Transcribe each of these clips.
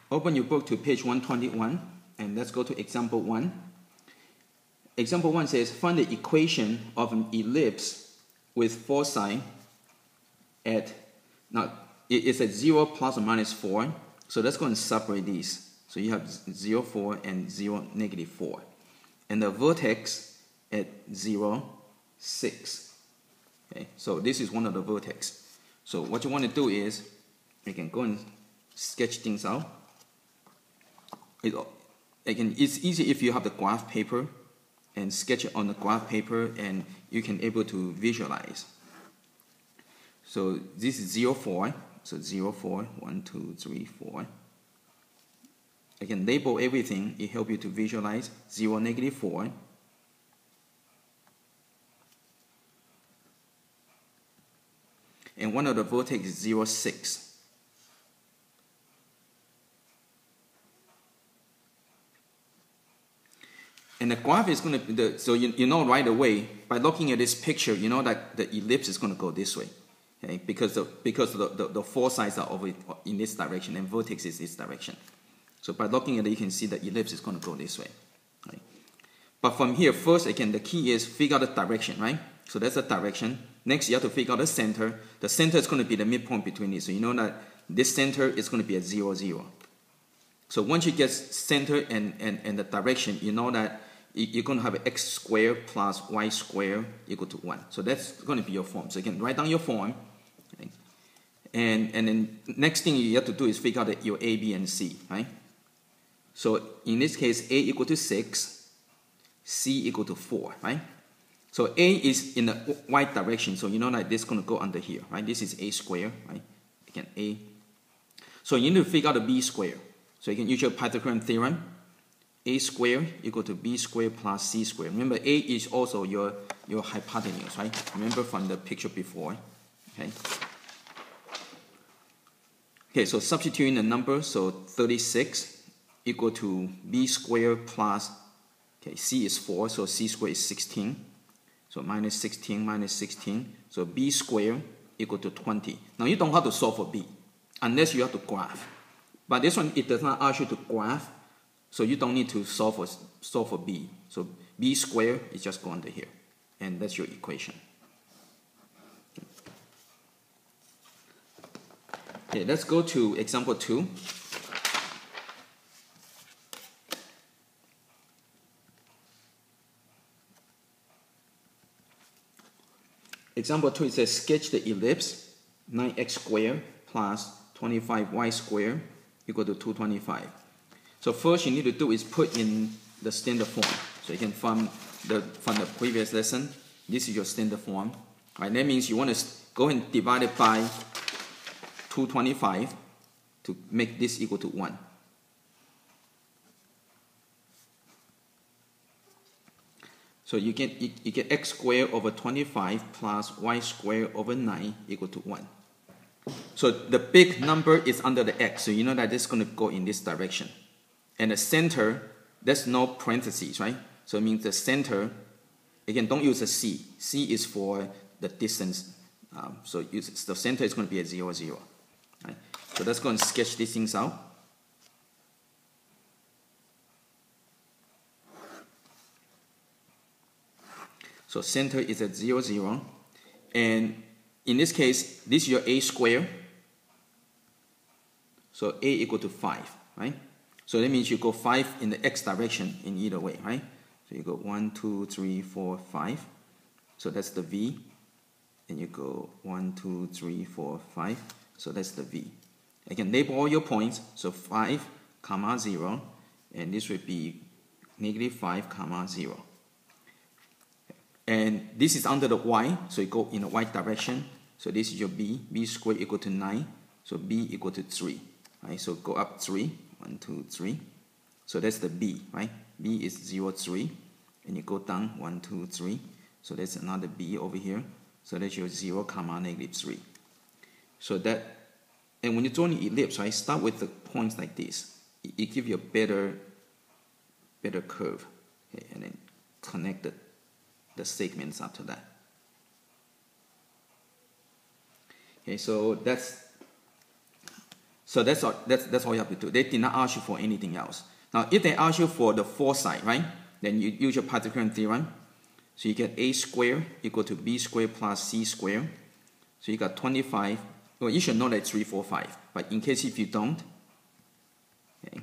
Open your book to page 121, and let's go to example 1. Example 1 says, find the equation of an ellipse with 4 sides at, now it's at 0 plus or minus 4, so let's go and separate these. So you have 0, 4 and 0, negative 4. And the vertex at 0, 6. Okay, so this is one of the vertex. So what you want to do is, you can go and sketch things out. It's easy if you have the graph paper and sketch it on the graph paper, and you can able to visualize. So this is 0, 4. So 0, 4, 1, 2, 3, 4. I can label everything. It helps you to visualize. 0, negative 4. And one of the vertex is 0, 6. And the graph is going to, so you know right away, by looking at this picture, you know that the ellipse is going to go this way. Okay? Because the 4 sides are over in this direction and vertex is this direction. So by looking at it, you can see the ellipse is going to go this way. Right? But from here, first, again, the key is figure out the direction, right? So that's the direction. Next, you have to figure out the center. The center is going to be the midpoint between these. So you know that this center is going to be at 0, 0. So once you get center and the direction, you know that you're going to have x squared plus y squared equal to 1. So that's going to be your form. So you can write down your form. Right? And then next thing you have to do is figure out your a, b, and c. Right? So in this case, a equal to 6, c equal to 4. Right? So a is in the y direction. So you know that this is going to go under here. Right? This is a squared. Right? Again, a. So you need to figure out the b squared. So you can use your Pythagorean theorem. A squared equal to b squared plus c squared. Remember, a is also your hypotenuse, right? Remember from the picture before. Okay. Okay, so substituting the number, so 36 equal to b squared plus, okay, c is 4, so c squared is 16. So minus 16 minus 16. So b squared equal to 20. Now you don't have to solve for b, unless you have to graph. But this one, it does not ask you to graph. So you don't need to solve for b. So b squared is just go under here. And that's your equation. Okay, let's go to example 2. Example 2, it says sketch the ellipse 9x squared plus 25y squared equal to 225. So first you need to do is put in the standard form. So you can from the previous lesson, this is your standard form. Right? That means you want to go and divide it by 225 to make this equal to 1. So you get x squared over 25 plus y squared over 9 equal to 1. So the big number is under the x, so you know that this is going to go in this direction. And the center, there's no parentheses, right? So it means the center, again, don't use a c. C is for the distance. So the center is going to be at 0, 0. Right? So let's go and sketch these things out. So center is at 0, 0. And in this case, this is your a squared. So a equal to 5, right? So that means you go 5 in the x direction in either way, right? So you go 1, 2, 3, 4, 5. So that's the v. And you go 1, 2, 3, 4, 5. So that's the v. I can label all your points. So 5, comma 0. And this would be negative 5, comma 0. And this is under the y. So you go in the y direction. So this is your b. B squared equal to 9. So b equal to 3. Right? So go up 3. 1, 2, 3. So that's the b, right? b is 0, 3. And you go down 1, 2, 3. So that's another b over here. So that's your 0, comma, negative 3. So that, and when you draw an ellipse, right, start with the points like this. It gives you a better curve. Okay, and then connect the segments after that. Okay, so that's So that's all you have to do. They did not ask you for anything else. Now, if they ask you for the fourth side, right, then you use your Pythagorean theorem. So you get a squared equal to b squared plus c squared. So you got 25. Well, you should know that it's 345. But in case if you don't, okay,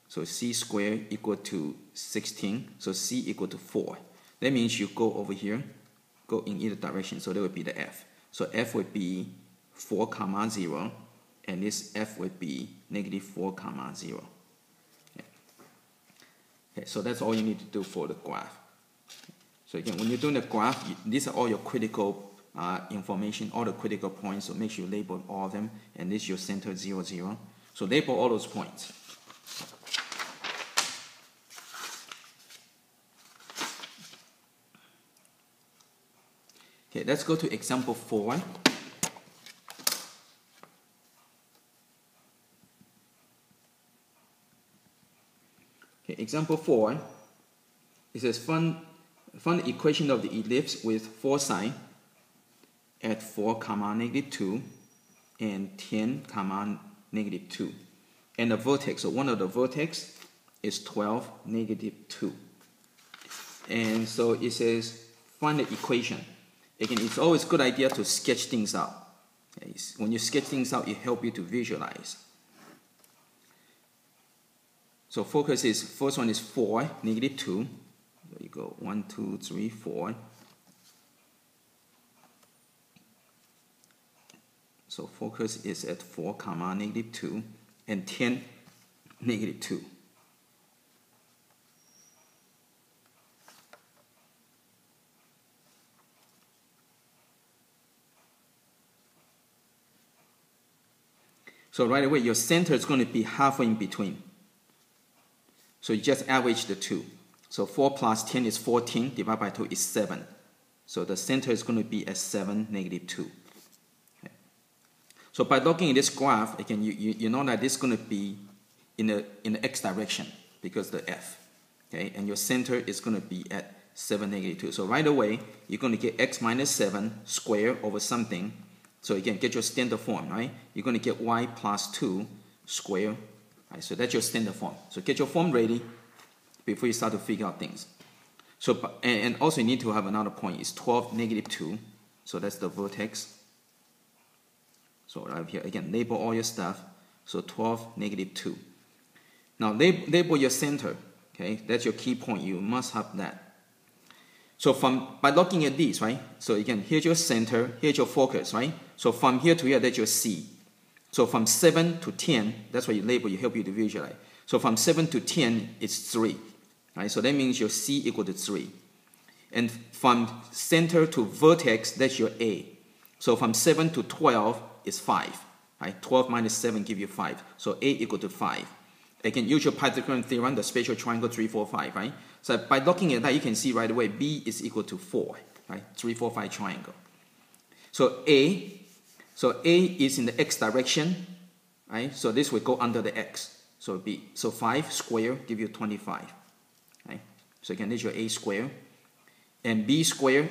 so c squared equal to 16. So c equal to 4. That means you go over here, go in either direction. So that would be the f. So f would be 4, 0. And this f would be negative 4, 0. Okay, so that's all you need to do for the graph. So again, when you're doing the graph, these are all your critical information, all the critical points. So make sure you label all of them, and this is your center 0, 0. So label all those points. Okay, let's go to example 4. Okay, example 4, it says find the equation of the ellipse with 4 sides at 4, negative 2 and 10, negative 2. And the vertex, so one of the vertex is 12, negative 2. And so it says find the equation. Again, it's always a good idea to sketch things out. Okay, when you sketch things out, it helps you to visualize. So focus is, first one is 4, negative 2. There you go, 1, 2, 3, 4. So focus is at 4, negative 2, and 10, negative 2. So right away, your center is going to be halfway in between. So you just average the two. So 4 plus 10 is 14, divided by 2 is 7. So the center is going to be at 7, negative 2. Okay. So by looking at this graph, again, you know that this is going to be in the x direction because the f. Okay, and your center is going to be at 7, negative 2. So right away, you're going to get x minus 7 squared over something. So again, get your standard form, right? You're going to get y plus 2 squared. Right, so that's your standard form. So get your form ready before you start to figure out things. So, and also you need to have another point. It's 12, negative 2. So that's the vertex. So right here, again, label all your stuff. So 12, negative 2. Now label your center. Okay, that's your key point. You must have that. So by looking at these, right? So again, here's your center, here's your focus, right? So from here to here, that's your C. So from 7 to 10, that's what you label, you help you to visualize. So from 7 to 10, it's 3. Right? So that means your C equal to 3. And from center to vertex, that's your A. So from 7 to 12 is 5. Right? 12 minus 7 give you 5. So A equal to 5. Again, use your Pythagorean theorem, the spatial triangle 3, 4, 5. Right? So by looking at that, you can see right away B is equal to 4. Right? 3, 4, 5 triangle. So A is in the x direction, right? So this will go under the x. So B, so 5 squared give you 25, right? So again, this is your A squared, and B squared,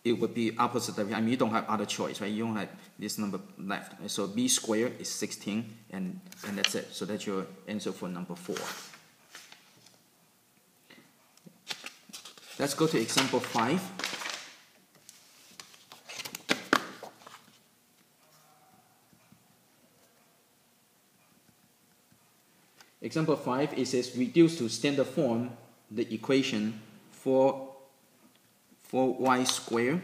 it would be opposite direction. I mean, you don't have other choice, right? You don't have this number left. Right? So B squared is 16, and that's it. So that's your answer for number 4. Let's go to example 5. Example 5, it says reduce to standard form the equation 4y squared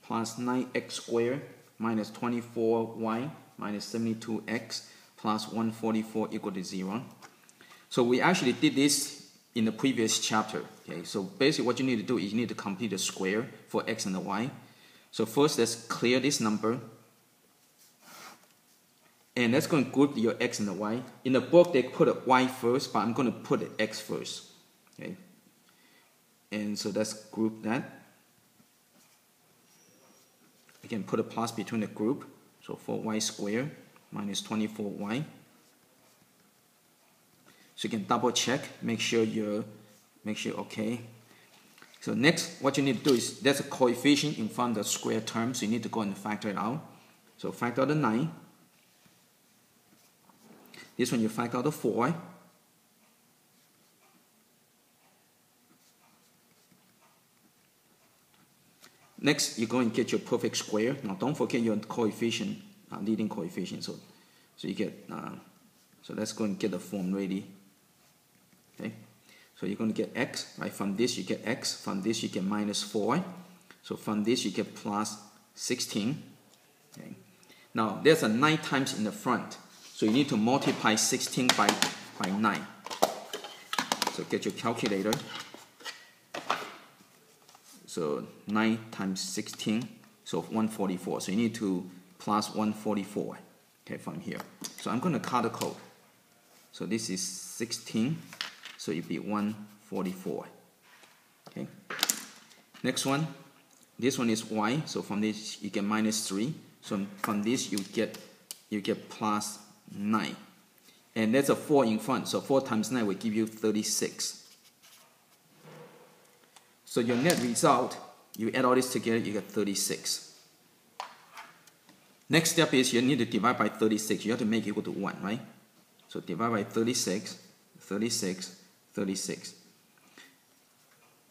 plus 9x squared minus 24y minus 72x plus 144 equal to 0. So we actually did this in the previous chapter. Okay, so basically what you need to do is you need to complete the square for x and the y. So first, let's clear this number. And let's go and group your x and the y. In the book, they put a y first, but I'm going to put an x first. Okay. And so let's group that. Again, put a plus between the group. So 4y squared minus 24y. So you can double check, make sure okay. So next, what you need to do is there's a coefficient in front of the square term, so you need to go and factor it out. So factor out the 9. This one you factor out the 4. Next, you go and get your perfect square. Now, don't forget your coefficient, leading coefficient. So you get, so let's go and get the form ready. Okay. So you're going to get x, right? From this you get x. From this you get minus 4. So from this you get plus 16. Okay. Now, there's a 9 times in the front. So you need to multiply 16 by 9. So get your calculator. So 9 times 16, so 144. So you need to plus 144, okay, from here. So I'm going to color code. So this is 16, so it'll be 144. Okay. Next one, this one is y. So from this you get minus 3. So from this you get plus 9. And there's a 4 in front. So 4 times 9 will give you 36. So your net result, you add all this together, you get 36. Next step is you need to divide by 36. You have to make it equal to 1, right? So divide by 36, 36, 36.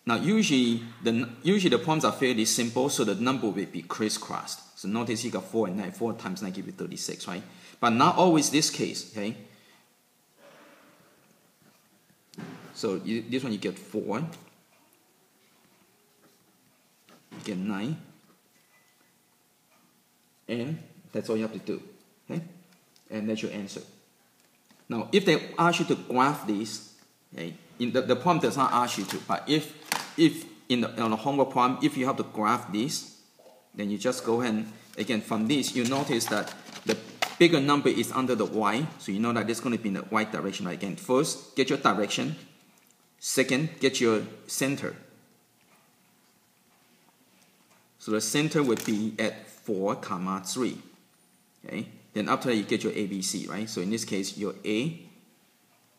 Now usually the problems are fairly simple, so the number will be crisscrossed. So notice you got 4 and 9. 4 times 9 gives you 36, right? But not always this case, okay? So this one you get 4. You get 9, and that's all you have to do, okay? And that's your answer. Now, if they ask you to graph this, okay, the problem does not ask you to, but if on the homework problem, if you have to graph this, then you just go ahead and, again, from this, you notice that the bigger number is under the y, so you know that it's going to be in the y direction, right? Again, first, get your direction. Second, get your center. So the center would be at 4, 3. Okay. Then after that you get your ABC, right? So in this case, your A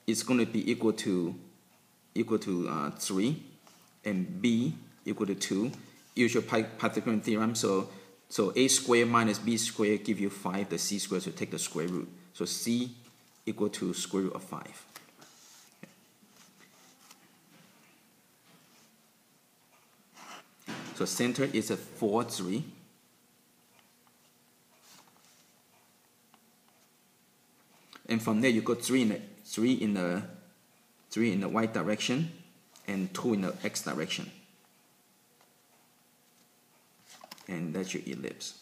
is going to be equal to 3, and B equal to 2. Use your Pythagorean theorem. So A squared minus B squared give you 5. The C squared, so take the square root. So C equal to square root of 5. So center is at 4, 3. And from there you go 3 in the y direction and 2 in the x direction. And that's your ellipse.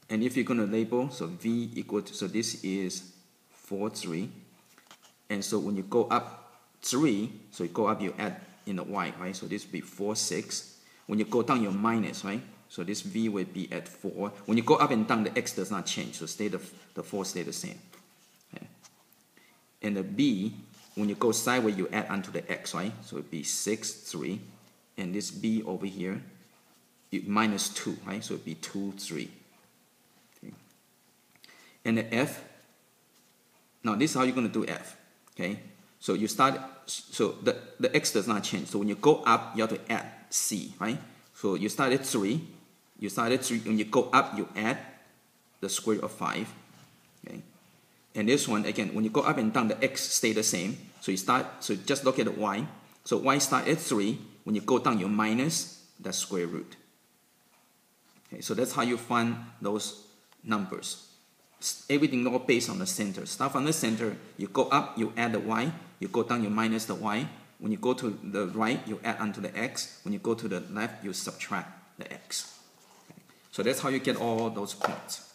And if you're going to label, so V equal to, so this is 4, 3. And so when you go up 3, so you go up, you add in the y, right? So this will be 4, 6. When you go down, you minus, right? So this V will be at 4. When you go up and down, the x does not change. So the 4 stay the same. Okay. And the B, when you go sideways, you add onto the x, right? So it would be 6, 3. And this B over here, minus 2, right? So it would be 2, 3. Okay. And the F, now this is how you're going to do F. Okay. So you start, so the x does not change. So when you go up, you have to add C, right? So you start at 3. When you go up, you add the square root of 5. Okay. And this one, again, when you go up and down, the x stay the same. So so just look at the y. So y start at 3. When you go down, you minus the square root. Okay, so that's how you find those numbers. Everything all based on the center. Start from the center, you go up, you add the y. You go down, you minus the y. When you go to the right, you add onto the x. When you go to the left, you subtract the x. Okay. So that's how you get all those points.